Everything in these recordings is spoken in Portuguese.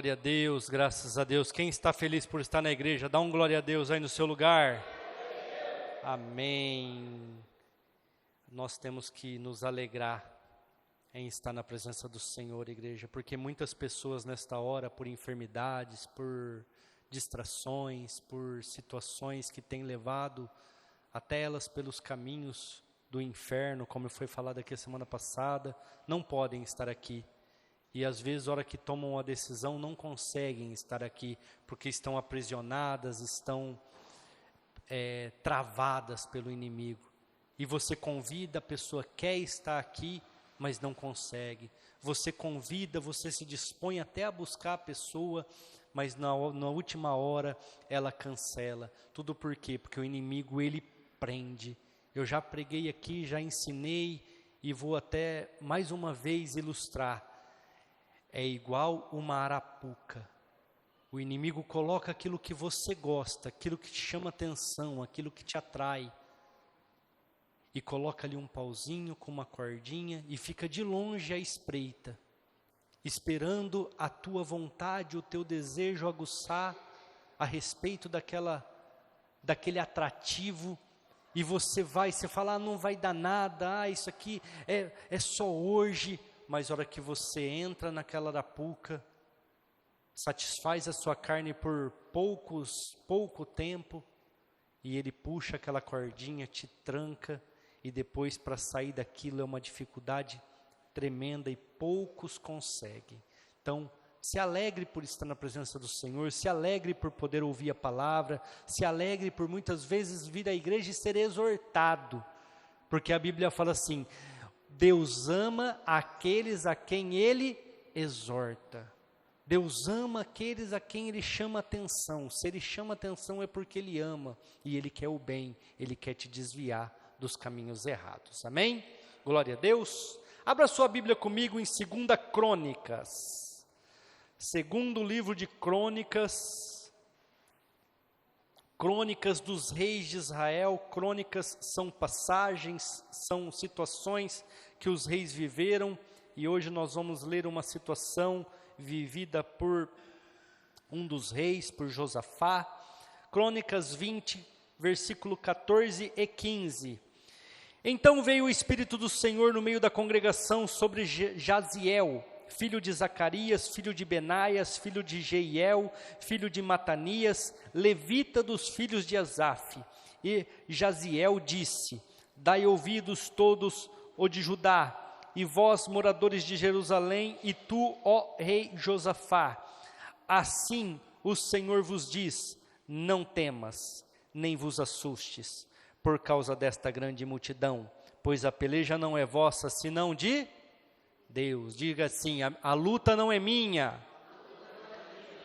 Glória a Deus, graças a Deus. Quem está feliz por estar na igreja, dá um glória a Deus aí no seu lugar. Amém. Nós temos que nos alegrar em estar na presença do Senhor, igreja, porque muitas pessoas nesta hora, por enfermidades, por distrações, por situações que têm levado até elas pelos caminhos do inferno, como foi falado aqui a semana passada, não podem estar aqui. E às vezes, na hora que tomam a decisão, não conseguem estar aqui, porque estão aprisionadas, estão travadas pelo inimigo. E você convida, a pessoa quer estar aqui, mas não consegue. Você convida, você se dispõe até a buscar a pessoa, mas na última hora ela cancela. Tudo por quê? Porque o inimigo, ele prende. Eu já preguei aqui, já ensinei e vou até mais uma vez ilustrar. É igual uma arapuca. O inimigo coloca aquilo que você gosta, aquilo que te chama atenção, aquilo que te atrai. E coloca ali um pauzinho com uma cordinha e fica de longe à espreita, esperando a tua vontade, o teu desejo aguçar a respeito daquele atrativo. E você fala, não vai dar nada, isso aqui é só hoje. Mas a hora que você entra naquela arapuca, satisfaz a sua carne por pouco tempo, e ele puxa aquela cordinha, te tranca, e depois para sair daquilo é uma dificuldade tremenda e poucos conseguem. Então, se alegre por estar na presença do Senhor, se alegre por poder ouvir a palavra, se alegre por muitas vezes vir à igreja e ser exortado, porque a Bíblia fala assim, Deus ama aqueles a quem Ele exorta. Deus ama aqueles a quem Ele chama atenção. Se Ele chama atenção é porque Ele ama. E Ele quer o bem. Ele quer te desviar dos caminhos errados. Amém? Glória a Deus. Abra sua Bíblia comigo em 2 Crônicas. Segundo livro de Crônicas. Crônicas dos reis de Israel. Crônicas são passagens, são situações que os reis viveram, e hoje nós vamos ler uma situação vivida por um dos reis, por Josafá. Crônicas 20, versículo 14 e 15. Então veio o Espírito do Senhor no meio da congregação sobre Jaziel, filho de Zacarias, filho de Benaias, filho de Jeiel, filho de Matanias, levita dos filhos de Asaf. E Jaziel disse, dai ouvidos todos, ó de Judá, e vós, moradores de Jerusalém, e tu, ó rei Josafá, assim o Senhor vos diz, não temas, nem vos assustes, por causa desta grande multidão, pois a peleja não é vossa, senão de Deus. Diga assim, a luta não é minha,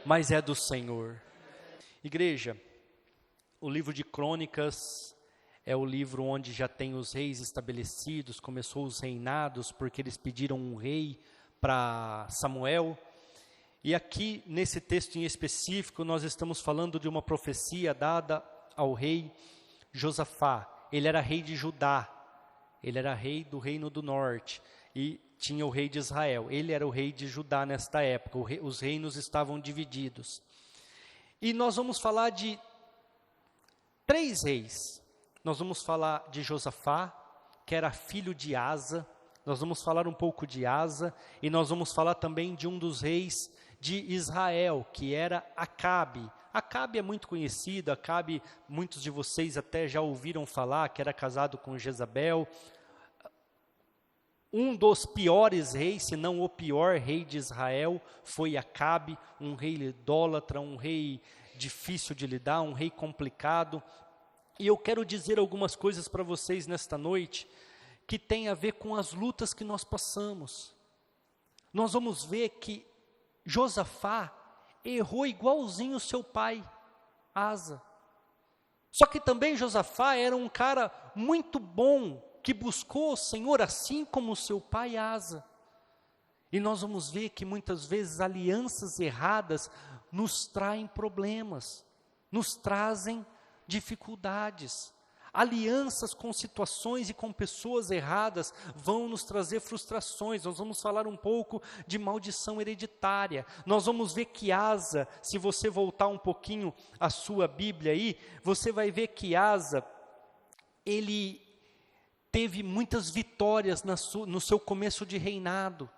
mas é do Senhor. Igreja, o livro de Crônicas é o livro onde já tem os reis estabelecidos, começou os reinados, porque eles pediram um rei para Samuel. E aqui, nesse texto em específico, nós estamos falando de uma profecia dada ao rei Josafá. Ele era rei de Judá, ele era rei do reino do norte, e tinha o rei de Israel. Ele era o rei de Judá nesta época, os reinos estavam divididos. E nós vamos falar de 3 reis. Nós vamos falar de Josafá, que era filho de Asa. Nós vamos falar um pouco de Asa, e nós vamos falar também de um dos reis de Israel, que era Acabe. Acabe é muito conhecido, Acabe, muitos de vocês até já ouviram falar, que era casado com Jezabel. Um dos piores reis, se não o pior rei de Israel, foi Acabe, um rei idólatra, um rei difícil de lidar, um rei complicado. E eu quero dizer algumas coisas para vocês nesta noite, que tem a ver com as lutas que nós passamos. Nós vamos ver que Josafá errou igualzinho o seu pai, Asa. Só que também Josafá era um cara muito bom, que buscou o Senhor assim como o seu pai Asa. E nós vamos ver que muitas vezes alianças erradas nos traem problemas, nos trazem dificuldades. alianças com situações e com pessoas erradas vão nos trazer frustrações. Nós vamos falar um pouco de maldição hereditária. Nós vamos ver que Asa, se você voltar um pouquinho a sua Bíblia aí, você vai ver que Asa, ele teve muitas vitórias no seu começo de reinado.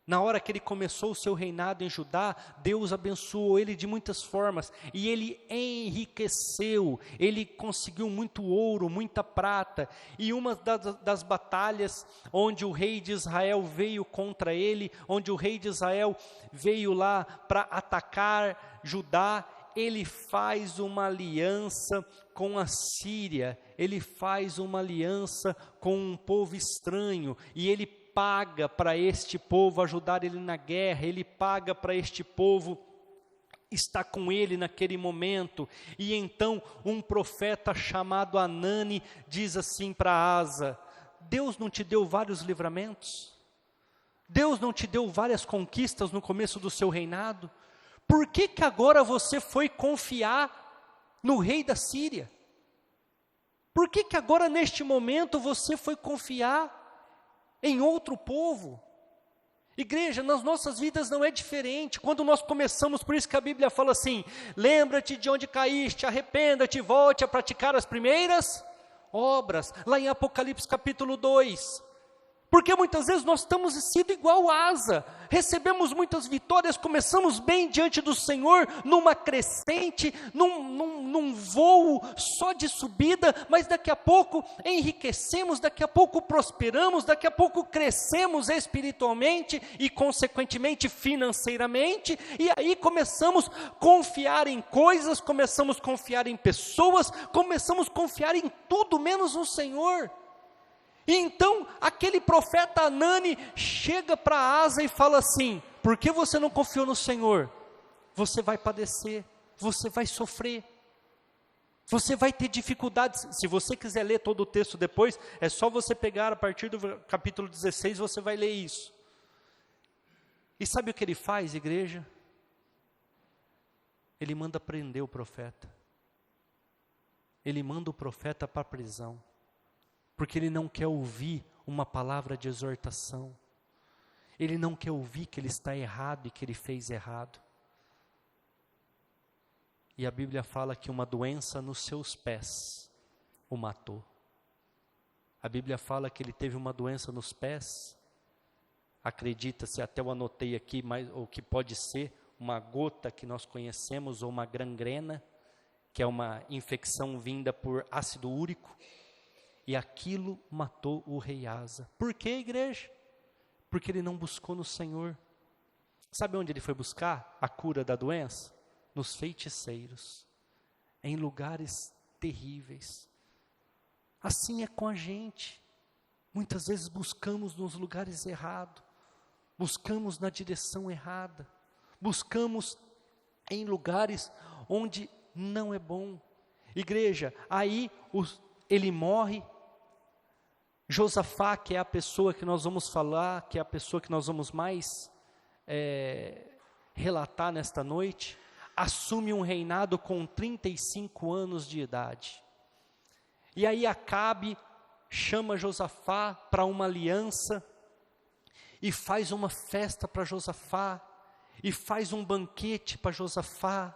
Na hora que ele começou o seu reinado em Judá, Deus abençoou ele de muitas formas, e ele enriqueceu, ele conseguiu muito ouro, muita prata, e uma das batalhas onde o rei de Israel veio contra ele, onde o rei de Israel veio lá para atacar Judá, ele faz uma aliança com a Síria, ele faz uma aliança com um povo estranho, e ele paga para este povo ajudar ele na guerra, ele paga para este povo estar com ele naquele momento. E então um profeta chamado Anani diz assim para Asa: Deus não te deu vários livramentos? Deus não te deu várias conquistas no começo do seu reinado? Por que que agora você foi confiar no rei da Síria? Por que que agora neste momento você foi confiar em outro povo? Igreja, nas nossas vidas não é diferente. Quando nós começamos, por isso que a Bíblia fala assim: lembra-te de onde caíste, arrependa-te, volte a praticar as primeiras obras, lá em Apocalipse capítulo 2. Porque muitas vezes nós estamos sido igual a Asa, recebemos muitas vitórias, começamos bem diante do Senhor, numa crescente, num voo só de subida, mas daqui a pouco enriquecemos, daqui a pouco prosperamos, daqui a pouco crescemos espiritualmente e consequentemente financeiramente, e aí começamos a confiar em coisas, começamos a confiar em pessoas, começamos a confiar em tudo menos no Senhor. E então aquele profeta Anani chega para Asa e fala assim: por que você não confiou no Senhor? Você vai padecer, você vai sofrer, você vai ter dificuldades. Se você quiser ler todo o texto depois, é só você pegar a partir do capítulo 16, você vai ler isso. E sabe o que ele faz, igreja? Ele manda prender o profeta. Ele manda o profeta para a prisão. Porque ele não quer ouvir uma palavra de exortação. Ele não quer ouvir que ele está errado e que ele fez errado. E a Bíblia fala que uma doença nos seus pés o matou. A Bíblia fala que ele teve uma doença nos pés. Acredita-se, até eu anotei aqui, mas, ou que pode ser uma gota que nós conhecemos, ou uma gangrena, que é uma infecção vinda por ácido úrico. E aquilo matou o rei Asa. Por quê, igreja? Porque ele não buscou no Senhor. Sabe onde ele foi buscar a cura da doença? Nos feiticeiros, em lugares terríveis. Assim é com a gente. Muitas vezes buscamos nos lugares errados, buscamos na direção errada, buscamos em lugares onde não é bom. Igreja, aí ele morre. Josafá, que é a pessoa que nós vamos falar, que é a pessoa que nós vamos mais relatar nesta noite, assume um reinado com 35 anos de idade. E aí Acabe chama Josafá para uma aliança, e faz uma festa para Josafá, e faz um banquete para Josafá,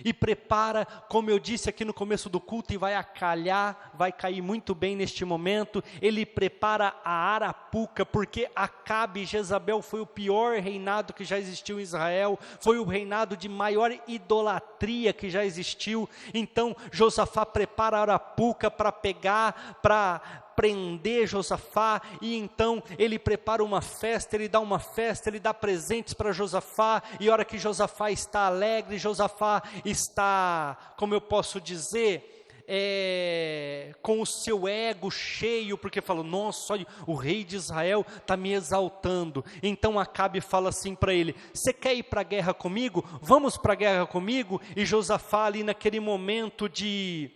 e prepara, como eu disse aqui no começo do culto, e vai acalhar, vai cair muito bem neste momento, ele prepara a arapuca, porque Acabe e Jezabel foi o pior reinado que já existiu em Israel, foi o reinado de maior idolatria que já existiu. Então Josafá prepara a arapuca para pegar, para prender Josafá, e então ele prepara uma festa, ele dá uma festa, ele dá presentes para Josafá, e a hora que Josafá está alegre, Josafá está, como eu posso dizer, com o seu ego cheio, porque falou: nossa, olha, o rei de Israel está me exaltando. Então Acabe fala assim para ele: você quer ir para a guerra comigo? Vamos para a guerra comigo? E Josafá ali naquele momento de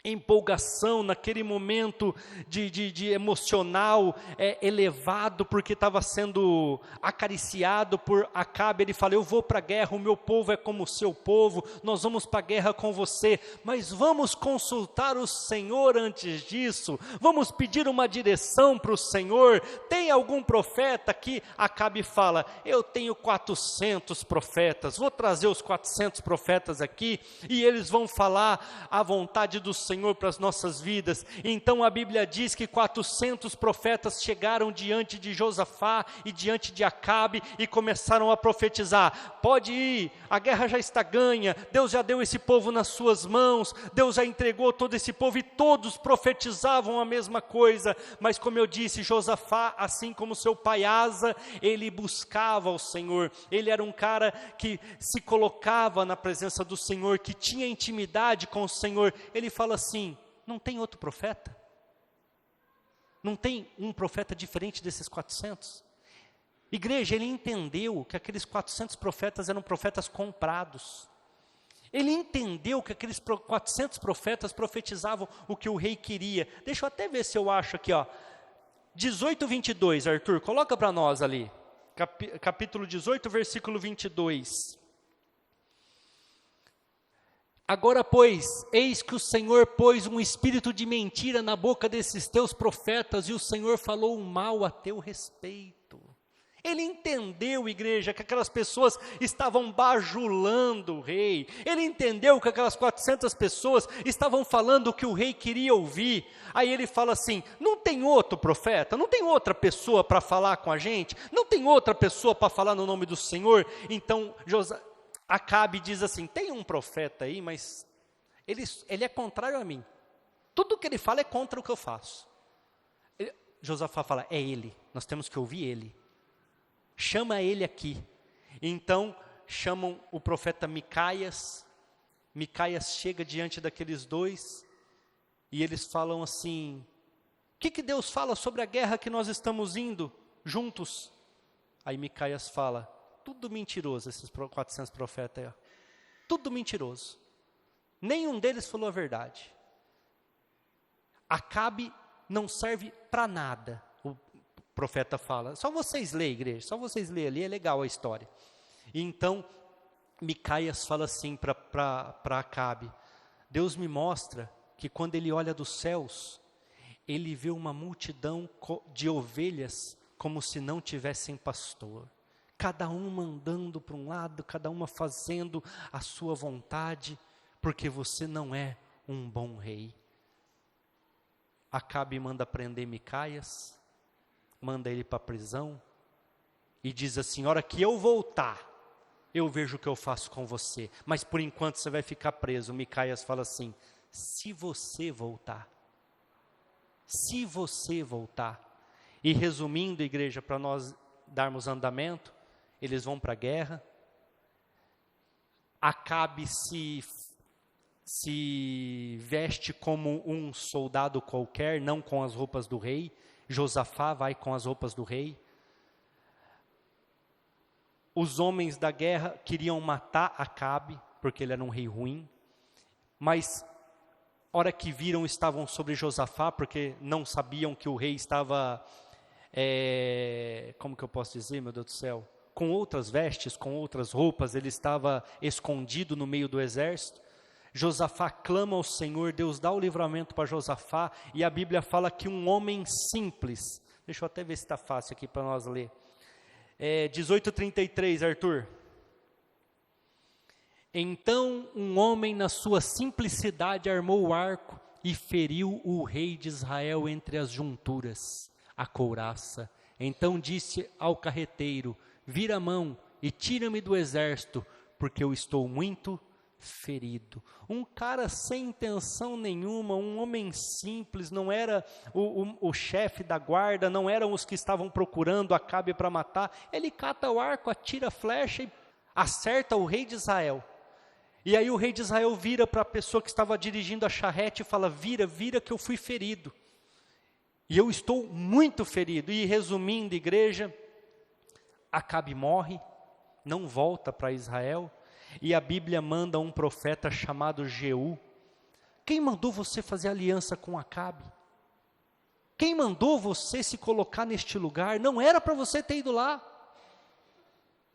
empolgação, naquele momento de emocional elevado, porque estava sendo acariciado por Acabe. Ele fala: eu vou para a guerra, o meu povo é como o seu povo, nós vamos para a guerra com você, mas vamos consultar o Senhor antes disso, vamos pedir uma direção para o Senhor. Tem algum profeta aqui? Acabe fala: eu tenho 400 profetas, vou trazer os 400 profetas aqui, e eles vão falar a vontade do Senhor para as nossas vidas. Então a Bíblia diz que 400 profetas chegaram diante de Josafá e diante de Acabe e começaram a profetizar: pode ir, a guerra já está ganha, Deus já deu esse povo nas suas mãos, Deus já entregou todo esse povo. E todos profetizavam a mesma coisa. Mas como eu disse, Josafá, assim como seu pai Asa, ele buscava o Senhor, ele era um cara que se colocava na presença do Senhor, que tinha intimidade com o Senhor. Ele fala assim: não tem outro profeta? Não tem um profeta diferente desses 400? Igreja, ele entendeu que aqueles 400 profetas eram profetas comprados. Ele entendeu que aqueles 400 profetas profetizavam o que o rei queria. Deixa eu até ver se eu acho aqui, ó. 18:22, Arthur, coloca para nós ali. Capítulo 18, versículo 22. Agora, pois, eis que o Senhor pôs um espírito de mentira na boca desses teus profetas, e o Senhor falou um mal a teu respeito. Ele entendeu, igreja, que aquelas pessoas estavam bajulando o rei. Ele entendeu que aquelas 400 pessoas estavam falando o que o rei queria ouvir. Aí ele fala assim: não tem outro profeta? Não tem outra pessoa para falar com a gente? Não tem outra pessoa para falar no nome do Senhor? Então Acabe diz assim: tem um profeta aí, mas ele é contrário a mim. Tudo que ele fala é contra o que eu faço. Josafá fala: é ele, nós temos que ouvir ele. Chama ele aqui. Então chamam o profeta Micaias. Micaias chega diante daqueles dois e eles falam assim: o que Deus fala sobre a guerra que nós estamos indo juntos? Aí Micaias fala: tudo mentiroso, esses 400 profetas aí, tudo mentiroso, nenhum deles falou a verdade. Acabe não serve para nada. O profeta fala: só vocês lêem, igreja, só vocês lêem ali, é legal a história. E então Micaias fala assim para Acabe: Deus me mostra que quando ele olha dos céus, ele vê uma multidão de ovelhas como se não tivessem pastor, cada uma andando para um lado, cada uma fazendo a sua vontade, porque você não é um bom rei. Acabe manda prender Micaias, manda ele para a prisão, e diz assim: a hora que eu voltar, eu vejo o que eu faço com você, mas por enquanto você vai ficar preso. Micaias fala assim: se você voltar, se você voltar. E resumindo, igreja, para nós darmos andamento, eles vão para a guerra. Acabe se veste como um soldado qualquer, não com as roupas do rei. Josafá vai com as roupas do rei. Os homens da guerra queriam matar Acabe, porque ele era um rei ruim, mas hora que viram, estavam sobre Josafá, porque não sabiam que o rei estava, como que eu posso dizer, meu Deus do céu, com outras vestes, com outras roupas, ele estava escondido no meio do exército. Josafá clama ao Senhor, Deus dá o livramento para Josafá, e a Bíblia fala que um homem simples, deixa eu até ver se está fácil aqui para nós ler, 18:33, Arthur. Então um homem na sua simplicidade armou o arco e feriu o rei de Israel entre as junturas, a couraça. Então disse ao carreteiro: vira a mão e tira-me do exército, porque eu estou muito ferido. Um cara sem intenção nenhuma, um homem simples, não era o chefe da guarda, não eram os que estavam procurando Acabe para matar. Ele cata o arco, atira a flecha e acerta o rei de Israel. E aí o rei de Israel vira para a pessoa que estava dirigindo a charrete e fala: vira que eu fui ferido. E eu estou muito ferido. E resumindo, igreja, Acabe morre, não volta para Israel. E a Bíblia manda um profeta chamado Jeú, Quem mandou você fazer aliança com Acabe? Quem mandou você se colocar neste lugar? Não era para você ter ido lá.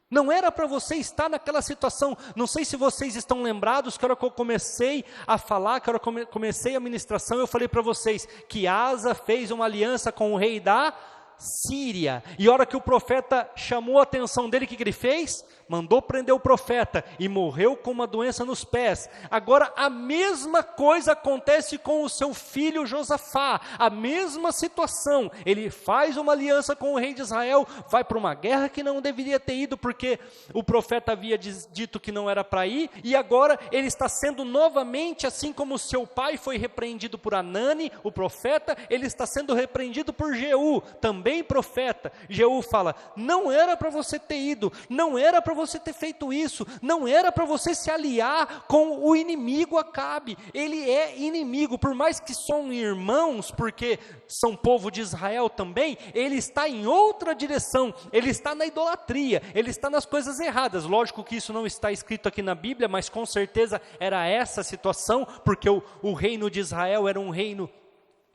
Não era para você estar naquela situação. Não sei se vocês estão lembrados que a hora que eu comecei a falar, que a hora que eu comecei a ministração, eu falei para vocês que Asa fez uma aliança com o rei da Síria. E a hora que o profeta chamou a atenção dele, o que ele fez? Mandou prender o profeta e morreu com uma doença nos pés. Agora a mesma coisa acontece com o seu filho Josafá, a mesma situação. Ele faz uma aliança com o rei de Israel, vai para uma guerra que não deveria ter ido, porque o profeta havia dito que não era para ir, e agora ele está sendo novamente, assim como seu pai foi repreendido por Anani, o profeta, ele está sendo repreendido por Jeú, também profeta. Jeú fala: não era para você ter ido, não era para você ter feito isso, não era para você se aliar com o inimigo Acabe. Ele é inimigo, por mais que são irmãos, porque são povo de Israel também, ele está em outra direção, ele está na idolatria, ele está nas coisas erradas. Lógico que isso não está escrito aqui na Bíblia, mas com certeza era essa a situação, porque o reino de Israel era um reino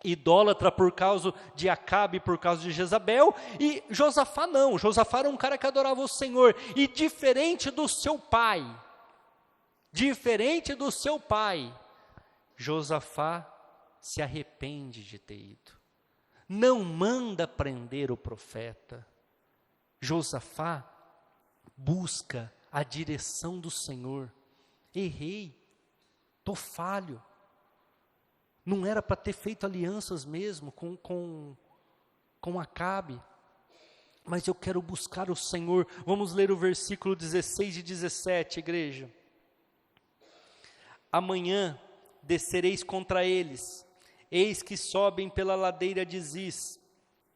idólatra por causa de Acabe, por causa de Jezabel, e Josafá não. Josafá era um cara que adorava o Senhor, e diferente do seu pai, Josafá se arrepende de ter ido, não manda prender o profeta. Josafá busca a direção do Senhor. Errei, estou falho, não era para ter feito alianças mesmo com Acabe, mas eu quero buscar o Senhor. Vamos ler o versículo 16 e 17, igreja. Amanhã descereis contra eles, eis que sobem pela ladeira de Ziz,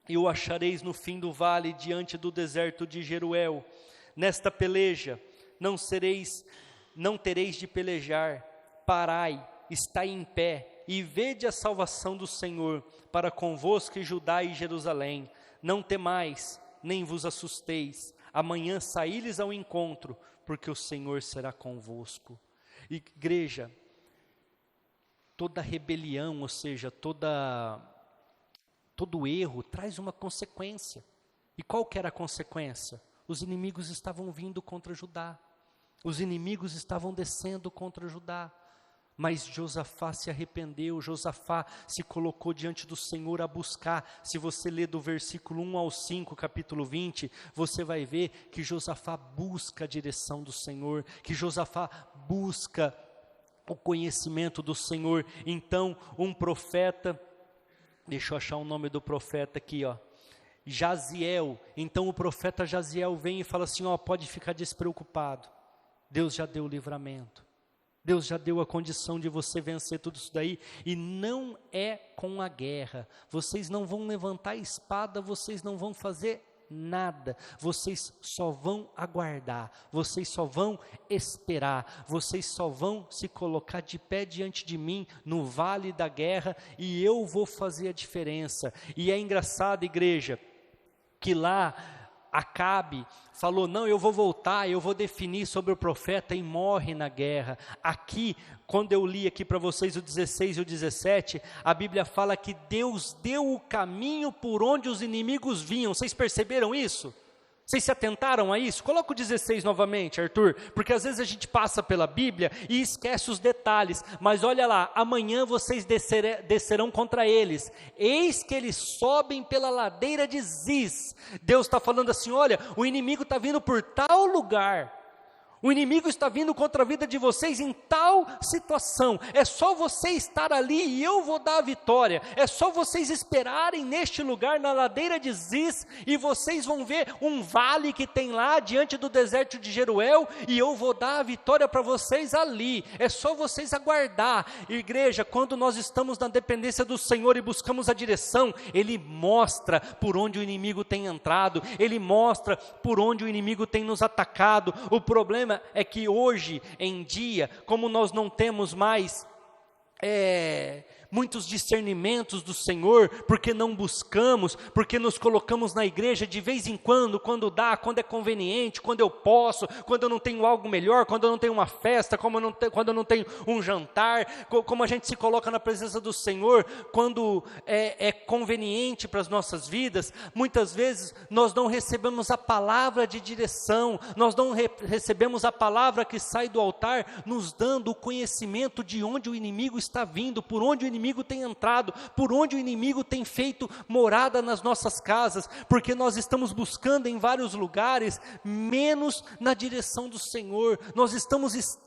e o achareis no fim do vale, diante do deserto de Jeruel. Nesta peleja não tereis de pelejar, parai, estai em pé, e vede a salvação do Senhor para convosco, Judá e Jerusalém. Não temais, nem vos assusteis. Amanhã saí-lhes ao encontro, porque o Senhor será convosco. Igreja, toda rebelião, ou seja, todo erro traz uma consequência. E qual que era a consequência? Os inimigos estavam vindo contra Judá. Os inimigos estavam descendo contra Judá. Mas Josafá se arrependeu, Josafá se colocou diante do Senhor a buscar. Se você ler do versículo 1 ao 5, capítulo 20, você vai ver que Josafá busca a direção do Senhor, que Josafá busca o conhecimento do Senhor. Então, um profeta, deixa eu achar o nome do profeta aqui, Jaziel. Então o profeta Jaziel vem e fala assim, pode ficar despreocupado, Deus já deu o livramento. Deus já deu a condição de você vencer tudo isso daí, e não é com a guerra. Vocês não vão levantar a espada, vocês não vão fazer nada, vocês só vão aguardar, vocês só vão esperar, vocês só vão se colocar de pé diante de mim no vale da guerra, e eu vou fazer a diferença. E é engraçado, igreja, que lá Acabe falou, não, eu vou voltar, eu vou definir sobre o profeta, e morre na guerra. Aqui, quando eu li aqui para vocês o 16 e o 17, a Bíblia fala que Deus deu o caminho por onde os inimigos vinham. Vocês perceberam isso? Vocês se atentaram a isso? Coloca o 16 novamente, Arthur, porque às vezes a gente passa pela Bíblia e esquece os detalhes, mas olha lá, amanhã vocês descerão contra eles, eis que eles sobem pela ladeira de Ziz. Deus está falando assim, olha, o inimigo está vindo por tal lugar, o inimigo está vindo contra a vida de vocês em tal situação, é só você estar ali e eu vou dar a vitória, é só vocês esperarem neste lugar, na ladeira de Ziz, e vocês vão ver um vale que tem lá, diante do deserto de Jeruel, e eu vou dar a vitória para vocês ali, é só vocês aguardar. Igreja, quando nós estamos na dependência do Senhor e buscamos a direção, Ele mostra por onde o inimigo tem entrado, Ele mostra por onde o inimigo tem nos atacado. O problema é que hoje em dia, como nós não temos mais muitos discernimentos do Senhor, porque não buscamos, porque nos colocamos na igreja de vez em quando dá, quando é conveniente, quando eu posso, quando eu não tenho algo melhor, quando eu não tenho uma festa, quando eu não tenho um jantar, como a gente se coloca na presença do Senhor, quando é conveniente para as nossas vidas. Muitas vezes nós não recebemos a palavra de direção, nós não recebemos a palavra que sai do altar, nos dando o conhecimento de onde o inimigo está vindo, por onde o inimigo tem entrado, por onde o inimigo tem feito morada nas nossas casas, porque nós estamos buscando em vários lugares, menos na direção do Senhor. Nós estamos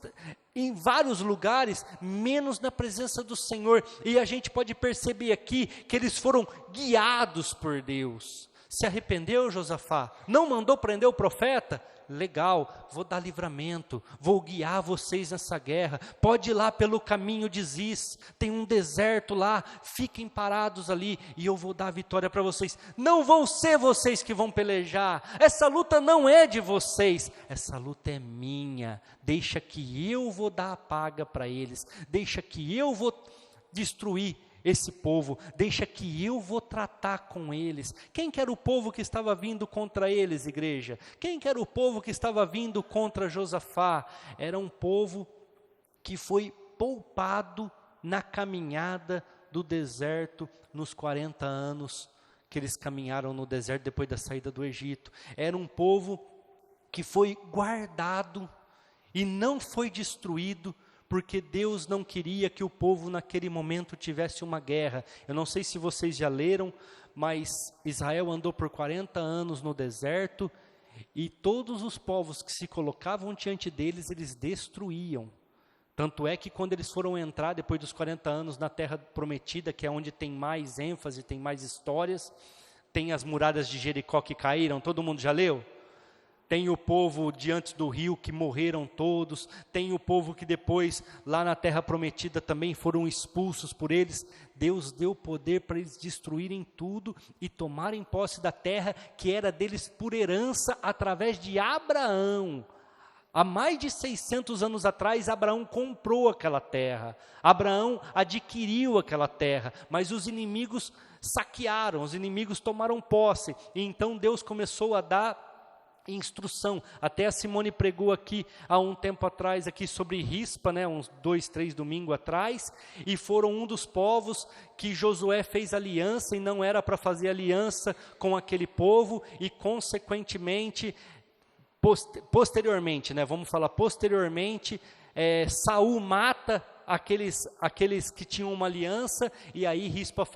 em vários lugares, menos na presença do Senhor, e a gente pode perceber aqui, que eles foram guiados por Deus. Se arrependeu Josafá? Não mandou prender o profeta? Legal, vou dar livramento, vou guiar vocês nessa guerra, pode ir lá pelo caminho de Ziz, tem um deserto lá, fiquem parados ali, e eu vou dar a vitória para vocês. Não vão ser vocês que vão pelejar, essa luta não é de vocês, essa luta é minha, deixa que eu vou dar a paga para eles, deixa que eu vou destruir esse povo, deixa que eu vou tratar com eles. Quem que era o povo que estava vindo contra eles, igreja? Quem que era o povo que estava vindo contra Josafá? Era um povo que foi poupado na caminhada do deserto, nos 40 anos que eles caminharam no deserto depois da saída do Egito. Era um povo que foi guardado e não foi destruído, porque Deus não queria que o povo naquele momento tivesse uma guerra. Eu não sei se vocês já leram, mas Israel andou por 40 anos no deserto, e todos os povos que se colocavam diante deles, eles destruíam. Tanto é que quando eles foram entrar, depois dos 40 anos, na terra prometida, que é onde tem mais ênfase, tem mais histórias, tem as muralhas de Jericó que caíram, todo mundo já leu? Tem o povo diante do rio que morreram todos, tem o povo que depois, lá na terra prometida também foram expulsos por eles. Deus deu poder para eles destruírem tudo e tomarem posse da terra que era deles por herança através de Abraão. Há mais de 600 anos atrás, Abraão comprou aquela terra, Abraão adquiriu aquela terra, mas os inimigos saquearam, os inimigos tomaram posse, e então Deus começou a dar instrução. Até a Simone pregou aqui há um tempo atrás aqui sobre Rispa, uns 2, 3 domingos atrás, e foram um dos povos que Josué fez aliança e não era para fazer aliança com aquele povo, e consequentemente posteriormente, Saul mata aqueles que tinham uma aliança, e aí Rispa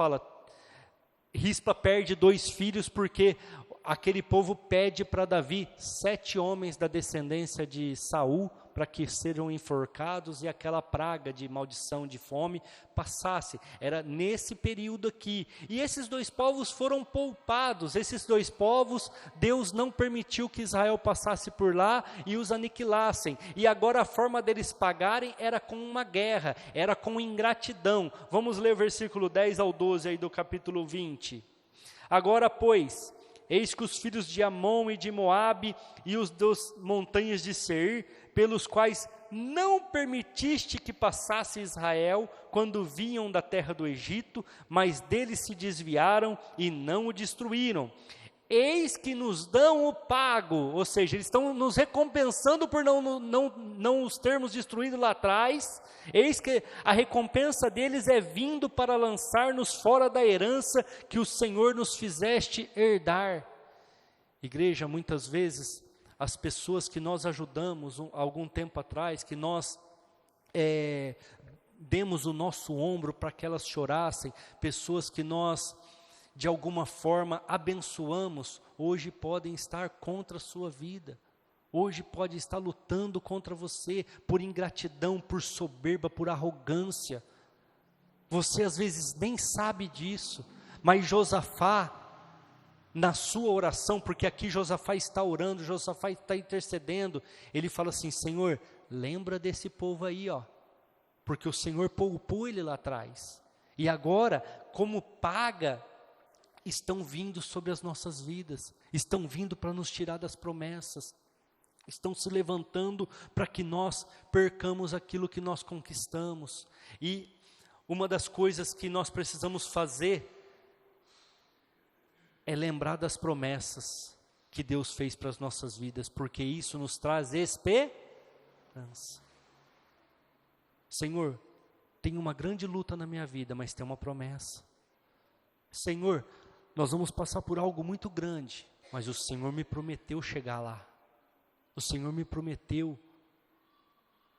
perde 2 filhos, porque aquele povo pede para Davi 7 homens da descendência de Saul, para que sejam enforcados e aquela praga de maldição, de fome, passasse. Era nesse período aqui, e esses 2 povos foram poupados. Esses 2 povos, Deus não permitiu que Israel passasse por lá e os aniquilassem, e agora a forma deles pagarem era com uma guerra, era com ingratidão. Vamos ler o versículo 10 ao 12 aí do capítulo 20. Agora, pois, eis que os filhos de Amon e de Moabe e os das montanhas de Seir, pelos quais não permitiste que passasse Israel quando vinham da terra do Egito, mas deles se desviaram e não o destruíram. Eis que nos dão o pago, ou seja, eles estão nos recompensando por não os termos destruído lá atrás. Eis que a recompensa deles é vindo para lançar-nos fora da herança que o Senhor nos fizeste herdar. Igreja, muitas vezes, as pessoas que nós ajudamos algum tempo atrás, que nós demos o nosso ombro para que elas chorassem, pessoas que nós de alguma forma abençoamos, hoje podem estar contra a sua vida, hoje pode estar lutando contra você, por ingratidão, por soberba, por arrogância. Você às vezes nem sabe disso, mas Josafá, na sua oração, porque aqui Josafá está orando, Josafá está intercedendo, ele fala assim: Senhor, lembra desse povo aí, porque o Senhor poupou ele lá atrás, e agora, como paga, estão vindo sobre as nossas vidas, estão vindo para nos tirar das promessas, estão se levantando para que nós percamos aquilo que nós conquistamos. E uma das coisas que nós precisamos fazer é lembrar das promessas que Deus fez para as nossas vidas, porque isso nos traz esperança. Senhor, tem uma grande luta na minha vida, mas tem uma promessa. Senhor, nós vamos passar por algo muito grande, mas o Senhor me prometeu chegar lá. O Senhor me prometeu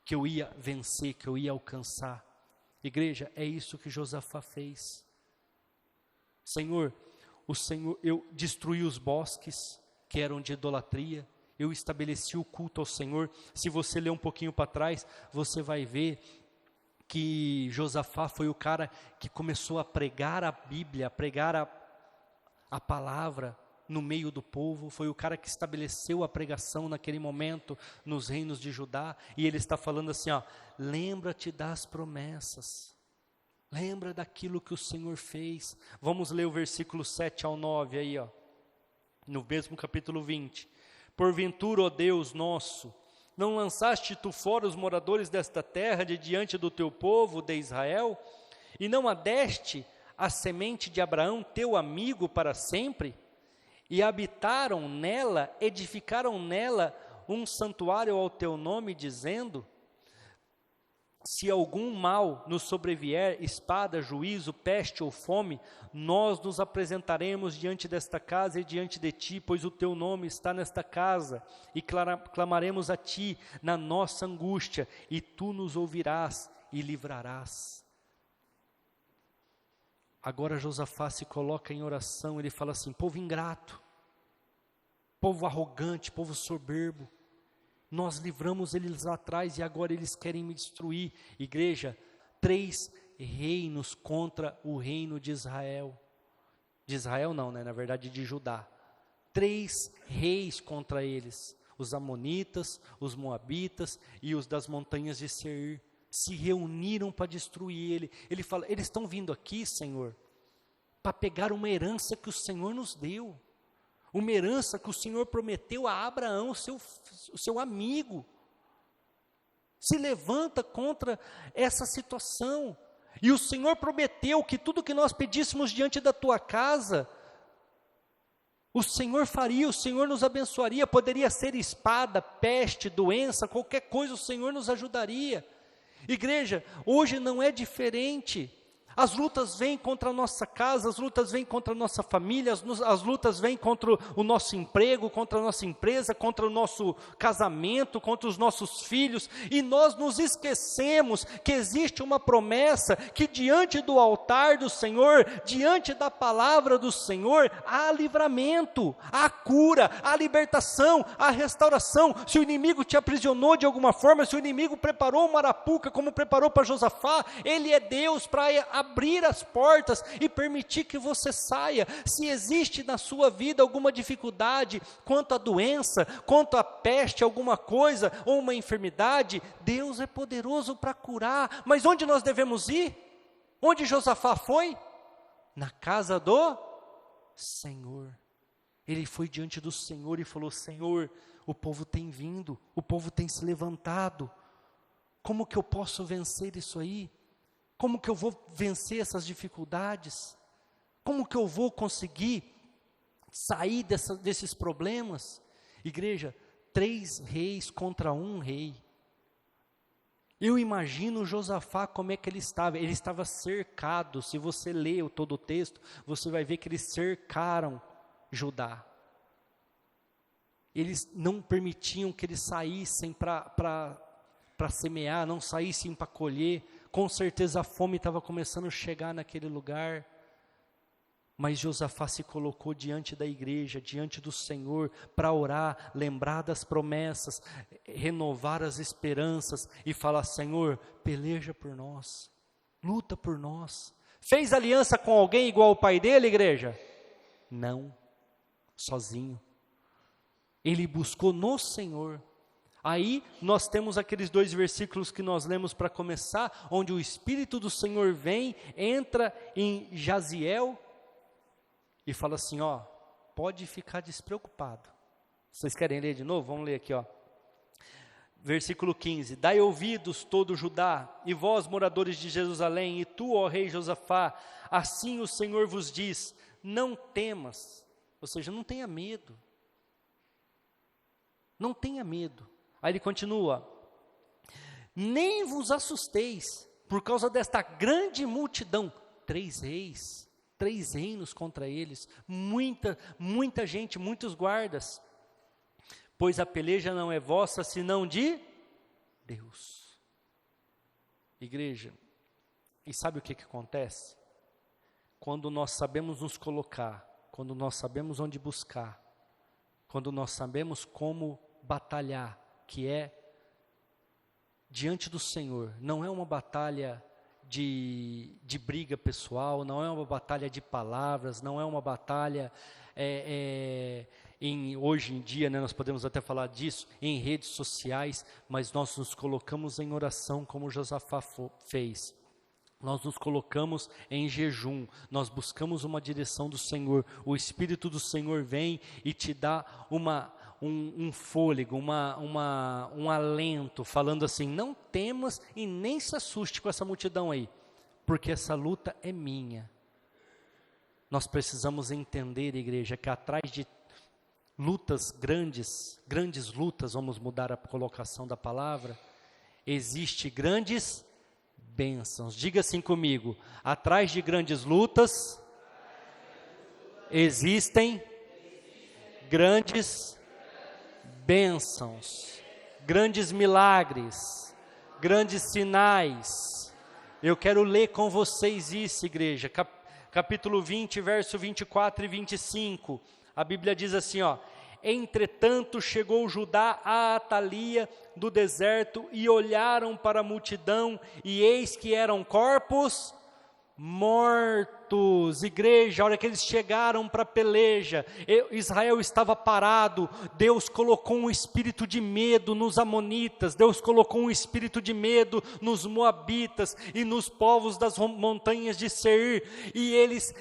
que eu ia vencer, que eu ia alcançar. Igreja, é isso que Josafá fez. Senhor, eu destruí os bosques que eram de idolatria, eu estabeleci o culto ao Senhor. Se você ler um pouquinho para trás, você vai ver que Josafá foi o cara que começou a pregar a Bíblia, a pregar a palavra no meio do povo, foi o cara que estabeleceu a pregação naquele momento nos reinos de Judá, e ele está falando assim, ó, lembra-te das promessas, lembra daquilo que o Senhor fez. Vamos ler o versículo 7 ao 9 aí, ó, no mesmo capítulo 20. Porventura, ó Deus nosso, não lançaste tu fora os moradores desta terra de diante do teu povo de Israel, e não adeste a semente de Abraão, teu amigo, para sempre? E habitaram nela, edificaram nela um santuário ao teu nome, dizendo, se algum mal nos sobrevier, espada, juízo, peste ou fome, nós nos apresentaremos diante desta casa e diante de ti, pois o teu nome está nesta casa, e clamaremos a ti na nossa angústia, e tu nos ouvirás e livrarás. Agora Josafá se coloca em oração, ele fala assim, povo ingrato, povo arrogante, povo soberbo, nós livramos eles lá atrás e agora eles querem me destruir. Igreja, 3 reinos contra o reino de Israel. De Israel não, né? Na verdade de Judá. 3 reis contra eles. Os amonitas, os moabitas e os das montanhas de Seir. Se reuniram para destruir ele. Ele fala, eles estão vindo aqui, Senhor, para pegar uma herança que o Senhor nos deu. Uma herança que o Senhor prometeu a Abraão, o seu amigo. Se levanta contra essa situação. E o Senhor prometeu que tudo que nós pedíssemos diante da tua casa, o Senhor faria, o Senhor nos abençoaria. Poderia ser espada, peste, doença, qualquer coisa, o Senhor nos ajudaria. Igreja, hoje não é diferente. As lutas vêm contra a nossa casa, as lutas vêm contra a nossa família, as lutas vêm contra o nosso emprego, contra a nossa empresa, contra o nosso casamento, contra os nossos filhos, e nós nos esquecemos que existe uma promessa, que diante do altar do Senhor, diante da palavra do Senhor, há livramento, há cura, há libertação, há restauração. Se o inimigo te aprisionou de alguma forma, se o inimigo preparou uma arapuca, como preparou para Josafá, ele é Deus para abrir as portas e permitir que você saia. Se existe na sua vida alguma dificuldade quanto à doença, quanto à peste, alguma coisa, ou uma enfermidade, Deus é poderoso para curar. Mas onde nós devemos ir? Onde Josafá foi? Na casa do Senhor. Ele foi diante do Senhor e falou, Senhor, o povo tem vindo, o povo tem se levantado, como que eu posso vencer isso aí? Como que eu vou vencer essas dificuldades? Como que eu vou conseguir sair desses problemas? Igreja, 3 reis contra 1 rei. Eu imagino Josafá como é que ele estava cercado. Se você ler todo o texto, você vai ver que eles cercaram Judá. Eles não permitiam que eles saíssem para semear, não saíssem para colher. Com certeza a fome estava começando a chegar naquele lugar, mas Josafá se colocou diante da igreja, diante do Senhor, para orar, lembrar das promessas, renovar as esperanças e falar, Senhor, peleja por nós, luta por nós. Fez aliança com alguém igual o pai dele, igreja? Não, sozinho. Ele buscou no Senhor. Aí nós temos aqueles 2 versículos que nós lemos para começar, onde o Espírito do Senhor vem, entra em Jaziel e fala assim, ó, pode ficar despreocupado. Vocês querem ler de novo? Vamos ler aqui, ó. Versículo 15, dai ouvidos todo Judá, e vós moradores de Jerusalém, e tu, ó rei Josafá, assim o Senhor vos diz, não temas, ou seja, não tenha medo, não tenha medo. Aí ele continua, nem vos assusteis, por causa desta grande multidão, 3 reis, 3 reinos contra eles, muita gente, muitos guardas, pois a peleja não é vossa, senão de Deus. Igreja, e sabe o que acontece? Quando nós sabemos nos colocar, quando nós sabemos onde buscar, quando nós sabemos como batalhar, que é diante do Senhor, não é uma batalha de briga pessoal, não é uma batalha de palavras, não é uma batalha hoje em dia, né, nós podemos até falar disso, em redes sociais, mas nós nos colocamos em oração como Josafá fez. Nós nos colocamos em jejum, nós buscamos uma direção do Senhor, o Espírito do Senhor vem e te dá um fôlego, um alento, falando assim, não temas e nem se assuste com essa multidão aí, porque essa luta é minha. Nós precisamos entender, igreja, que atrás de lutas grandes lutas, vamos mudar a colocação da palavra, existe grandes bênçãos. Diga assim comigo, atrás de grandes lutas, existem grandes bênçãos, grandes milagres, grandes sinais. Eu quero ler com vocês isso, igreja, capítulo 20, verso 24 e 25, a Bíblia diz assim, ó, entretanto chegou Judá a Atalia do deserto e olharam para a multidão e eis que eram corpos mortos. Igreja, a hora que eles chegaram para a peleja, Israel estava parado, Deus colocou um espírito de medo nos amonitas, Deus colocou um espírito de medo nos moabitas e nos povos das montanhas de Seir, e eles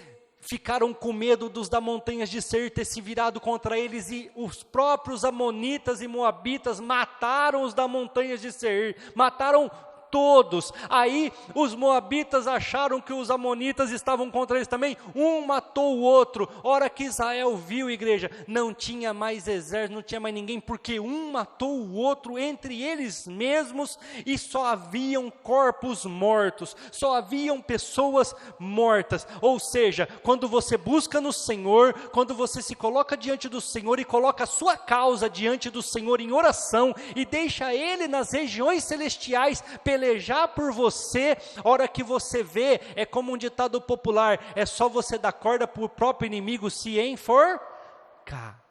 ficaram com medo dos da montanhas de Seir ter se virado contra eles, e os próprios amonitas e moabitas mataram os da montanhas de Seir, mataram todos. Aí os moabitas acharam que os amonitas estavam contra eles também, um matou o outro. Hora que Israel viu, igreja, não tinha mais exército, não tinha mais ninguém, porque um matou o outro entre eles mesmos, e só haviam corpos mortos, só haviam pessoas mortas. Ou seja, quando você busca no Senhor, quando você se coloca diante do Senhor e coloca a sua causa diante do Senhor em oração, e deixa Ele nas regiões celestiais pelejar por você, a hora que você vê, é como um ditado popular, é só você dar corda para o próprio inimigo se enforcar.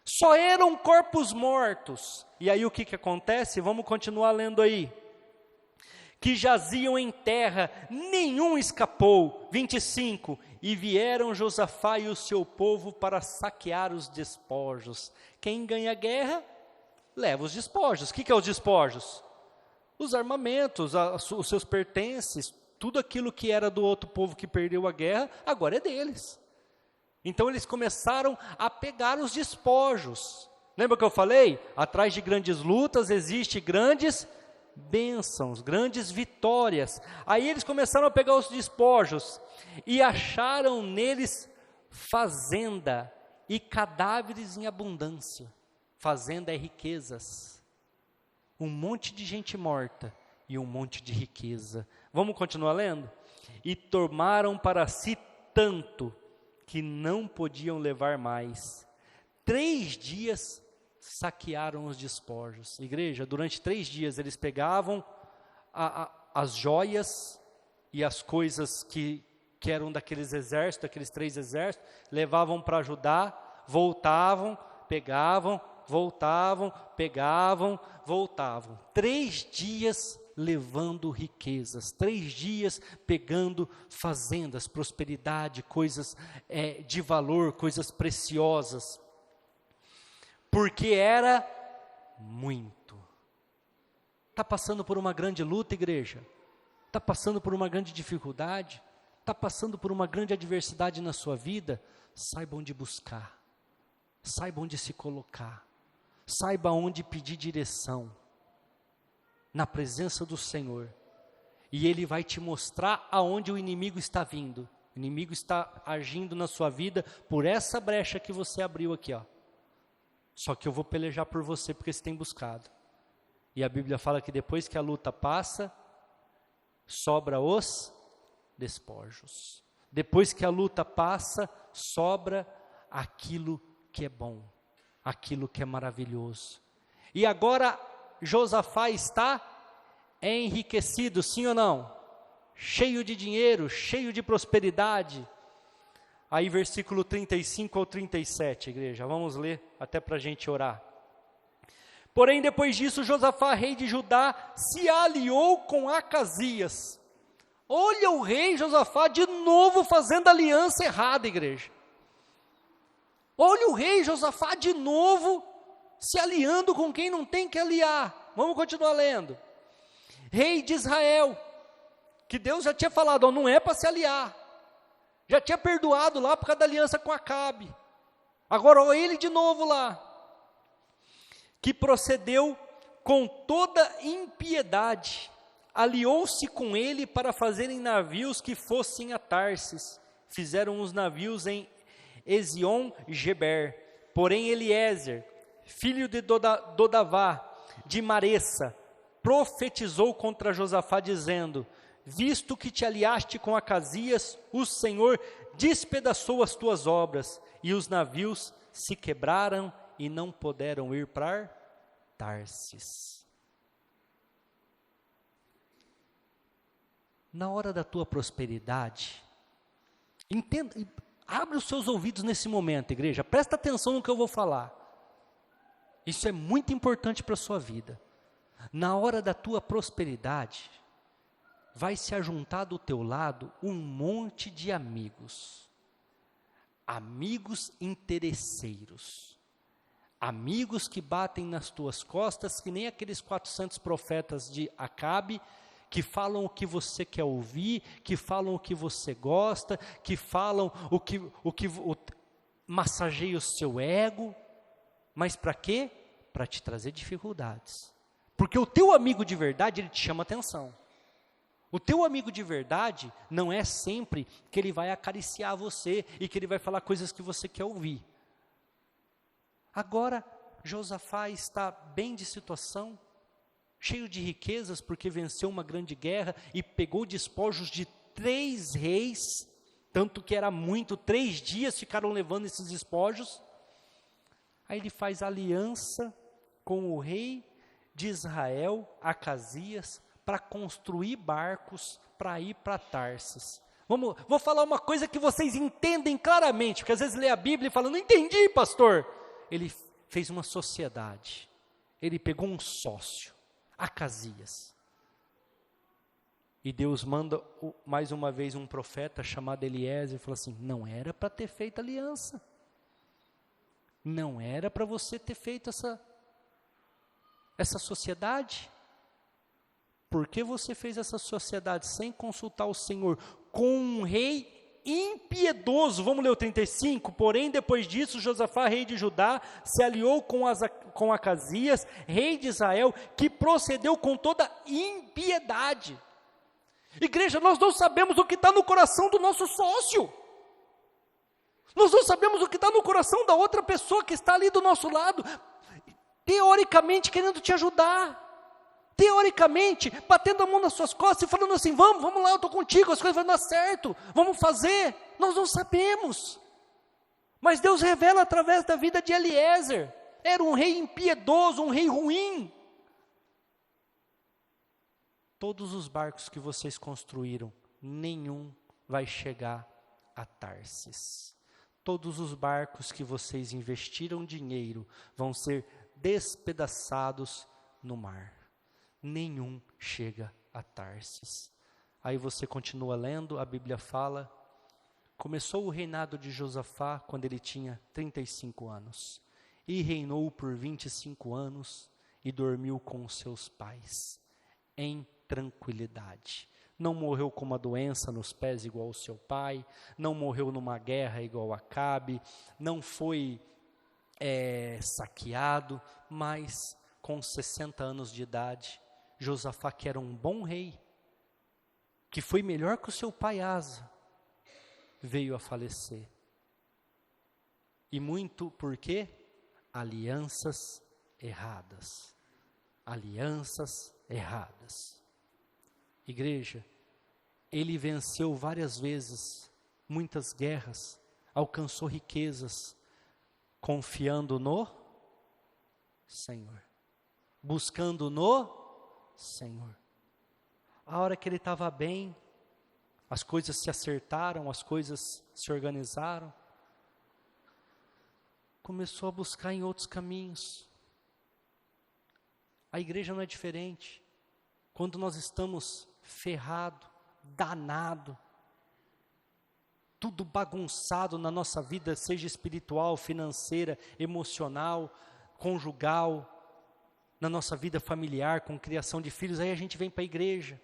Só eram corpos mortos. E aí o que acontece? Vamos continuar lendo aí. Que jaziam em terra, nenhum escapou. 25, e vieram Josafá e o seu povo para saquear os despojos. Quem ganha a guerra, leva os despojos. O que é os despojos? Os armamentos, os seus pertences, tudo aquilo que era do outro povo que perdeu a guerra, agora é deles. Então eles começaram a pegar os despojos. Lembra que eu falei? Atrás de grandes lutas existe grandes bênçãos, grandes vitórias. Aí eles começaram a pegar os despojos e acharam neles fazenda e cadáveres em abundância. Fazenda é riquezas. Um monte de gente morta e um monte de riqueza. Vamos continuar lendo? E tomaram para si tanto que não podiam levar mais. 3 dias saquearam os despojos. Igreja, durante 3 dias eles pegavam as joias e as coisas que eram daqueles exércitos, daqueles 3 exércitos, levavam para Judá, voltavam, pegavam, voltavam, pegavam, voltavam. 3 dias levando riquezas, 3 dias pegando fazendas, prosperidade, coisas de valor, coisas preciosas, porque era muito. Está passando por uma grande luta, igreja? Está passando por uma grande dificuldade? Está passando por uma grande adversidade na sua vida? Saiba onde buscar, saiba onde se colocar, saiba onde pedir direção. na presença do Senhor. E Ele vai te mostrar aonde o inimigo está vindo. O inimigo está agindo na sua vida por essa brecha que você abriu aqui, ó. Só que eu vou pelejar por você porque você tem buscado. E a Bíblia fala que depois que a luta passa, sobra os despojos. Depois que a luta passa, sobra aquilo que é bom, aquilo que é maravilhoso. E agora Josafá está enriquecido, sim ou não? Cheio de dinheiro, cheio de prosperidade. Aí versículo 35 ao 37, igreja, vamos ler até para a gente orar. Porém, depois disso, Josafá, rei de Judá, se aliou com Acasias. Olha o rei Josafá de novo fazendo aliança errada, igreja. Olha o rei Josafá de novo se aliando com quem não tem que aliar. Vamos continuar lendo. Rei de Israel, que Deus já tinha falado, ó, não é para se aliar. Já tinha perdoado lá por causa da aliança com Acabe. Agora, ó, ele de novo lá. Que procedeu com toda impiedade, aliou-se com ele para fazerem navios que fossem a Tarsis. Fizeram os navios em Ezion-Geber. Porém Eliezer, filho de Dodavá, de Maressa, profetizou contra Josafá, dizendo: visto que te aliaste com Acasias, o Senhor despedaçou as tuas obras, e os navios se quebraram e não puderam ir para Tarsis. Na hora da tua prosperidade, entenda, abre os seus ouvidos nesse momento, igreja, presta atenção no que eu vou falar. Isso é muito importante para a sua vida. Na hora da tua prosperidade, vai se ajuntar do teu lado um monte de amigos. Amigos interesseiros. Amigos que batem nas tuas costas, que nem aqueles 400 profetas de Acabe, que falam o que você quer ouvir, que falam o que você gosta, que falam massageia o seu ego. Mas para quê? Para te trazer dificuldades. Porque o teu amigo de verdade, ele te chama atenção. O teu amigo de verdade não é sempre que ele vai acariciar você e que ele vai falar coisas que você quer ouvir. Agora, Josafá está bem de situação, cheio de riquezas, porque venceu uma grande guerra e pegou despojos de 3 reis, tanto que era muito, 3 dias ficaram levando esses despojos. Aí ele faz aliança com o rei de Israel, Acasias, para construir barcos para ir para Tarsis. Vou falar uma coisa que vocês entendem claramente, porque às vezes lê a Bíblia e fala, não entendi, pastor. Ele fez uma sociedade, ele pegou um sócio, Acasias. E Deus manda mais uma vez um profeta chamado Eliezer e fala assim, não era para ter feito aliança. Não era para você ter feito essa sociedade. Por que você fez essa sociedade sem consultar o Senhor? Com um rei impiedoso. Vamos ler o 35. Porém, depois disso, Josafá, rei de Judá, se aliou com Acasias, rei de Israel, que procedeu com toda impiedade. Igreja, nós não sabemos o que está no coração do nosso sócio. Nós não sabemos o que está no coração da outra pessoa que está ali do nosso lado, teoricamente querendo te ajudar. Teoricamente, batendo a mão nas suas costas e falando assim, vamos lá, eu estou contigo, as coisas vão dar certo, vamos fazer. Nós não sabemos. Mas Deus revela através da vida de Eliezer. Era um rei impiedoso, um rei ruim. Todos os barcos que vocês construíram, nenhum vai chegar a Tarsis. Todos os barcos que vocês investiram dinheiro vão ser despedaçados no mar. Nenhum chega a Tarsis. Aí você continua lendo, a Bíblia fala, começou o reinado de Josafá quando ele tinha 35 anos, e reinou por 25 anos, e dormiu com os seus pais, em tranquilidade. Não morreu com uma doença nos pés igual ao seu pai, não morreu numa guerra igual a Acabe, não foi saqueado, mas com 60 anos de idade, Josafá, que era um bom rei, que foi melhor que o seu pai Asa, veio a falecer. E muito por quê? Alianças erradas. Alianças erradas. Igreja, ele venceu várias vezes, muitas guerras, alcançou riquezas, confiando no Senhor, buscando no Senhor. A hora que ele estava bem, as coisas se acertaram, as coisas se organizaram, começou a buscar em outros caminhos. A igreja não é diferente. Quando nós estamos ferrado, danado, tudo bagunçado na nossa vida, seja espiritual, financeira, emocional, conjugal, na nossa vida familiar, com criação de filhos, aí a gente vem para a igreja.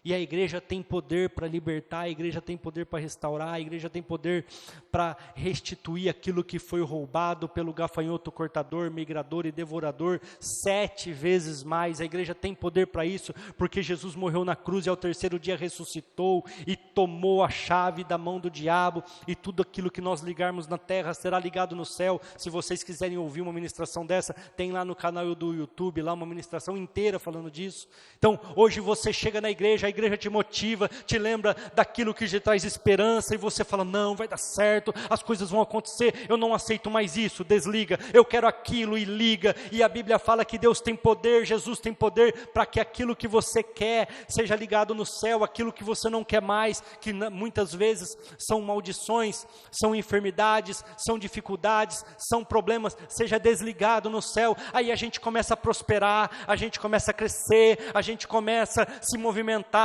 E a igreja tem poder para libertar, a igreja tem poder para restaurar, a igreja tem poder para restituir aquilo que foi roubado pelo gafanhoto cortador, migrador e devorador, 7 vezes mais. A igreja tem poder para isso, porque Jesus morreu na cruz e ao terceiro dia ressuscitou e tomou a chave da mão do diabo, e tudo aquilo que nós ligarmos na terra será ligado no céu. Se vocês quiserem ouvir uma ministração dessa, tem lá no canal do YouTube, lá uma ministração inteira falando disso. Então, hoje você chega na igreja, a igreja te motiva, te lembra daquilo que te traz esperança, e você fala, não, vai dar certo, as coisas vão acontecer, eu não aceito mais isso, desliga, eu quero aquilo, e liga. E a Bíblia fala que Deus tem poder, Jesus tem poder, para que aquilo que você quer, seja ligado no céu, aquilo que você não quer mais, que muitas vezes são maldições, são enfermidades, são dificuldades, são problemas, seja desligado no céu. Aí a gente começa a prosperar, a gente começa a crescer, a gente começa a se movimentar,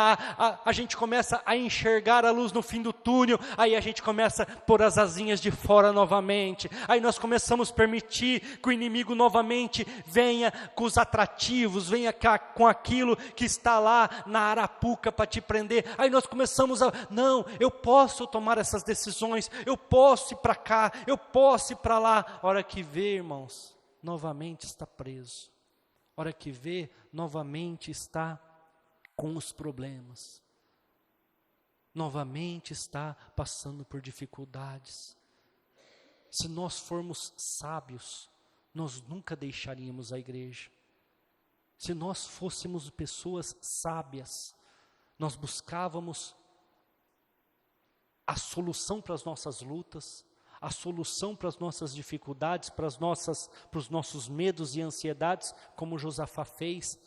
a gente começa a enxergar a luz no fim do túnel, aí a gente começa a pôr as asinhas de fora novamente, aí nós começamos a permitir que o inimigo novamente venha com os atrativos, venha com aquilo que está lá na arapuca para te prender. Aí nós começamos não, eu posso tomar essas decisões, eu posso ir para cá, eu posso ir para lá. A hora que vê, irmãos, novamente está preso. A hora que vê, novamente está com os problemas, novamente está passando por dificuldades. Se nós formos sábios, nós nunca deixaríamos a igreja. Se nós fôssemos pessoas sábias, nós buscávamos a solução para as nossas lutas, a solução para as nossas dificuldades, para os nossos medos e ansiedades, como Josafá fez,